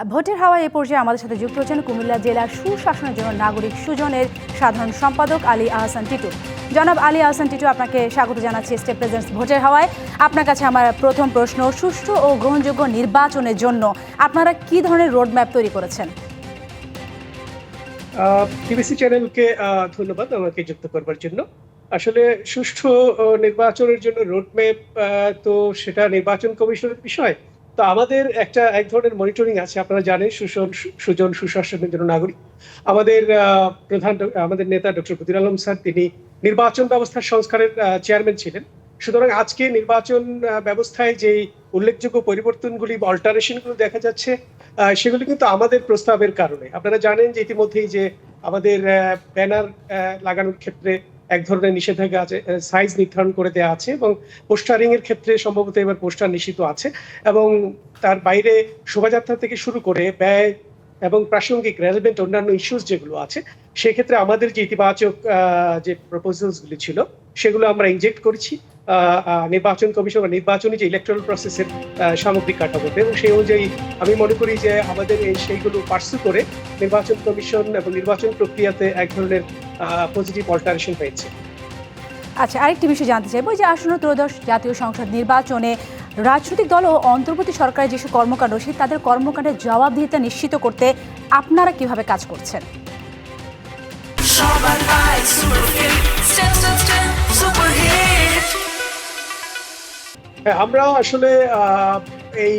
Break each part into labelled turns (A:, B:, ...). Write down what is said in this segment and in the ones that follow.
A: ভোটের হাওয়া এ পর্যায়ে আমাদের সাথে যুক্ত হচ্ছেন কুমিল্লা জেলার সুশাসনের জন্য নাগরিক সুজনের সাধারণ সম্পাদক আলী আহসান টিটু। জনাব আলী আহসান টিটু, আপনাকে স্বাগত জানাচ্ছি স্টেট প্রেজেন্টস ভোটের হাওয়ায়। আপনার কাছে আমার প্রথম প্রশ্ন, সুষ্ঠু ও গ্রহণযোগ্য নির্বাচনের জন্য আপনারা কি ধরনের রোডম্যাপ তৈরি করেছেন?
B: টিবিসি চ্যানেলকে ধন্যবাদ আমাকে যুক্ত করবার জন্য। আসলে সুষ্ঠু নির্বাচনের জন্য রোডম্যাপ তো সেটা নির্বাচন কমিশনের বিষয়। তো আমাদের এক ধরনের মনিটরিং আছে। আপনারা জানেন সুজন সুশাসনের জন্য নাগরিক। আমাদের আমাদের নেতা ডক্টর বদিউল আলম স্যার, তিনি নির্বাচন ব্যবস্থার সংস্কারের চেয়ারম্যান ছিলেন। সুতরাং আজকে নির্বাচন ব্যবস্থায় যে উল্লেখযোগ্য পরিবর্তনগুলি বা অল্টারেশনগুলো দেখা যাচ্ছে, সেগুলি কিন্তু আমাদের প্রস্তাবের কারণে। আপনারা জানেন যে ইতিমধ্যেই যে আমাদের ব্যানার লাগানোর ক্ষেত্রে এক ধরনের নিষেধাজ্ঞা আছে, সাইজ নির্ধারণ করে দেওয়া আছে, এবং পোস্টারিং এর ক্ষেত্রে সম্ভবত এবার পোস্টার নিষিদ্ধ আছে, এবং তার বাইরে শোভাযাত্রা থেকে শুরু করে ব্যয় এবং প্রাসঙ্গিক রেলেভেন্ট অন্যান্য ইস্যুস যেগুলো আছে, সেক্ষেত্রে আমাদের যে ইতিবাচক যে প্রপোজালস গুলি ছিল সেগুলো আমরা ইনজেক্ট করেছি নির্বাচন কমিশন বা নির্বাচনী যে ইলেকট্রাল প্রসেসের সামগ্রিক কাঠামোতে, এবং সেই অনুযায়ী আমি মনে করি যে আমাদের সেইগুলো পার্সু করে নির্বাচন কমিশন এবং নির্বাচন প্রক্রিয়াতে এক ধরনের পজিটিভ অল্টারেশন হয়েছে।
A: আচ্ছা, আরেকটি বিষয় জানতে চাইবো যে আসন্ন ত্রয়োদশ জাতীয় সংসদ নির্বাচনে রাজনৈতিক দল ও অন্তর্বর্তী সরকারের যেসব কর্মকাণ্ড, তাদের কর্মকাণ্ডের জবাবদিহিতা নিশ্চিত করতে আপনারা কিভাবে কাজ করছেন?
B: আমরা আসলে এই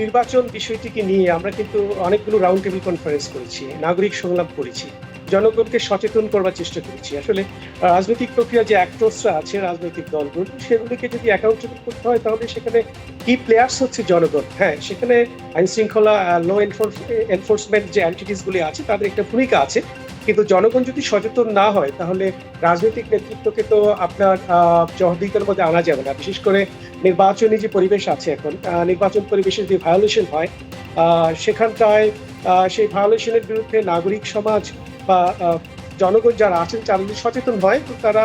B: নির্বাচন বিষয়টিকে নিয়ে আমরা কিন্তু অনেকগুলো রাউন্ড টেবিল কনফারেন্স করেছি, নাগরিক সংলাপ করেছি, জনগণকে সচেতন করবার চেষ্টা করেছি। আসলে রাজনৈতিক প্রক্রিয়া যে অ্যাক্টরসরা আছে, রাজনৈতিক দলগুলো, সেগুলিকে যদি অ্যাকাউন্টেবল করতে হয় তাহলে সেখানে কি প্লেয়ার্স হচ্ছে জনগণ। হ্যাঁ, সেখানে আইন শৃঙ্খলা, ল এনফোর্সমেন্ট যে এন্টিটিস গুলি আছে তাদের একটা ভূমিকা আছে, কিন্তু জনগণ যদি সচেতন না হয় তাহলে রাজনৈতিক নেতৃত্বকে তো আপনার জবাবদিহিতার মধ্যে আনা যাবে না। বিশেষ করে নির্বাচনী যে পরিবেশ আছে এখন, নির্বাচন পরিবেশের যে ভায়োলেশন হয় সেখানটায় সেই ভায়োলেশনের বিরুদ্ধে নাগরিক সমাজ বা জনগণ যারা আছেন তারা যদি সচেতন হয়, তো তারা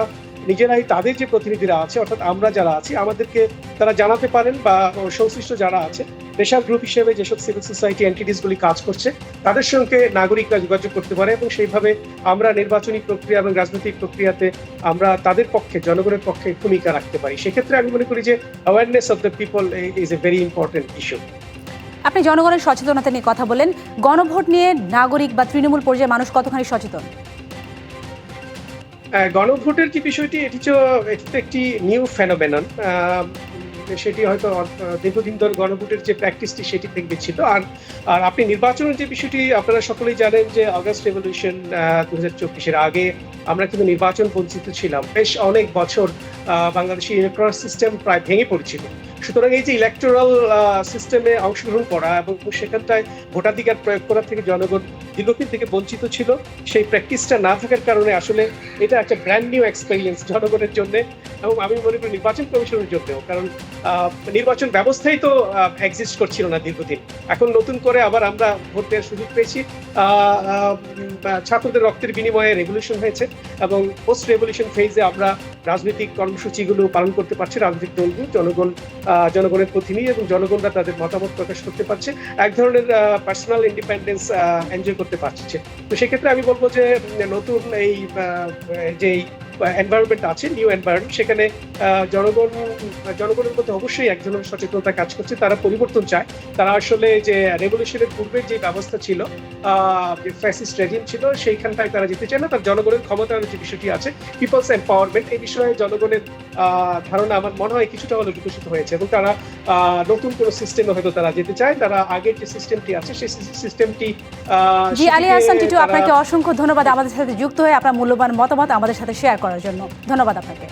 B: নিজেরাই তাদের যে প্রতিনিধিরা আছে, অর্থাৎ আমরা যারা আছি, আমাদেরকে তারা জানাতে পারেন, বা সংশ্লিষ্ট যারা আছে প্রেশার গ্রুপ হিসেবে যেসব সিভিল সোসাইটি এন্টিটিস গুলি কাজ করছে তাদের সঙ্গে নাগরিকরা যোগাযোগ করতে পারে, এবং সেইভাবে আমরা নির্বাচনী প্রক্রিয়া এবং রাজনৈতিক প্রক্রিয়াতে আমরা তাদের পক্ষে, জনগণের পক্ষে ভূমিকা রাখতে পারি। সেক্ষেত্রে আমি মনে করি যে awareness of the people is a very important issue.
A: আপনি জনগণের সচেতনতা নিয়ে কথা বলেন, গণভোট নিয়ে নাগরিক বা তৃণমূল পর্যায়ে মানুষ কতখানি সচেতন?
B: গণভোটের যে বিষয়টি, এটি তো একটি নিউ ফেনোমেনন। সেটি হয়তো দীর্ঘদিন ধরে গণভোটের যে প্র্যাকটিসটি সেটি থেকে ছিল। আর আপনি নির্বাচনের যে বিষয়টি, আপনারা সকলেই জানেন যে অগাস্ট রেভলিউশন 2024-এর আগে আমরা কিন্তু নির্বাচন বঞ্চিত ছিলাম। বেশ অনেক বছর বাংলাদেশি ইলেকট্রাল সিস্টেম প্রায় ভেঙে পড়েছিল। সুতরাং এই যে ইলেকটোরাল সিস্টেমে অংশগ্রহণ করা এবং সেখানটায় ভোটাধিকার প্রয়োগ করা থেকে জনগণ দীর্ঘদিন থেকে বঞ্চিত ছিল, সেই প্র্যাকটিসটা না থাকার কারণে আসলে এটা একটা ব্র্যান্ড নিউ এক্সপেরিয়েন্স জনগণের জন্য, এবং আমি মনে করি নির্বাচন কমিশনের জন্যও। কারণ নির্বাচন ব্যবস্থাই তো এক্সিস্ট করছিল না দীর্ঘদিন। এখন নতুন করে আবার আমরা ভোট দেওয়ার সুযোগ পেয়েছি। ছাত্রদের রক্তের বিনিময়ে রেভলিউশন হয়েছে, এবং পোস্ট রেভলিউশন ফেজে আমরা রাজনৈতিক কর্মসূচিগুলো পালন করতে পারছি, রাজনৈতিক দলগুলো জনগণের প্রতিনিধি এবং জনগণরা তাদের মতামত প্রকাশ করতে পারছে, এক ধরনের পার্সোনাল ইন্ডিপেন্ডেন্স এনজয় করতে পারছে। তো সেক্ষেত্রে আমি বলবো যে নতুন এই যে এনভায়রনমেন্ট আছে, নিউ এনভায়রনমেন্ট, সেখানে জনগণের মধ্যে অবশ্যই এক ধরনের সচেতনতা কাজ করছে। তারা পরিবর্তন চায়। তারা আসলে যে রেভলিউশনের পূর্বের যে ব্যবস্থা ছিল, যে ফ্যাসিস্ট রেজিম ছিল, সেইখানটায় তারা যেতে চায় না। তার জনগণের ক্ষমতায়নের যে বিষয়টি আছে, পিপলস এম্পাওয়ারমেন্ট, এই বিষয়ে জনগণের ধারণা আমার মনে হয় কিছুটা হলেও বিকশিত হয়েছে, এবং তারা নতুন কোনো সিস্টেমে হয়তো তারা যেতে চায়। তারা আগের যে সিস্টেমটি আছে সেই সিস্টেমটি।
A: জি, আলী আহসান টিটু, আপনাকে অসংখ্য ধন্যবাদ আমাদের সাথে যুক্ত হয়ে আপনার মূল্যবান মতামত আমাদের সাথে শেয়ার করার জন্য। ধন্যবাদ আপনাকে।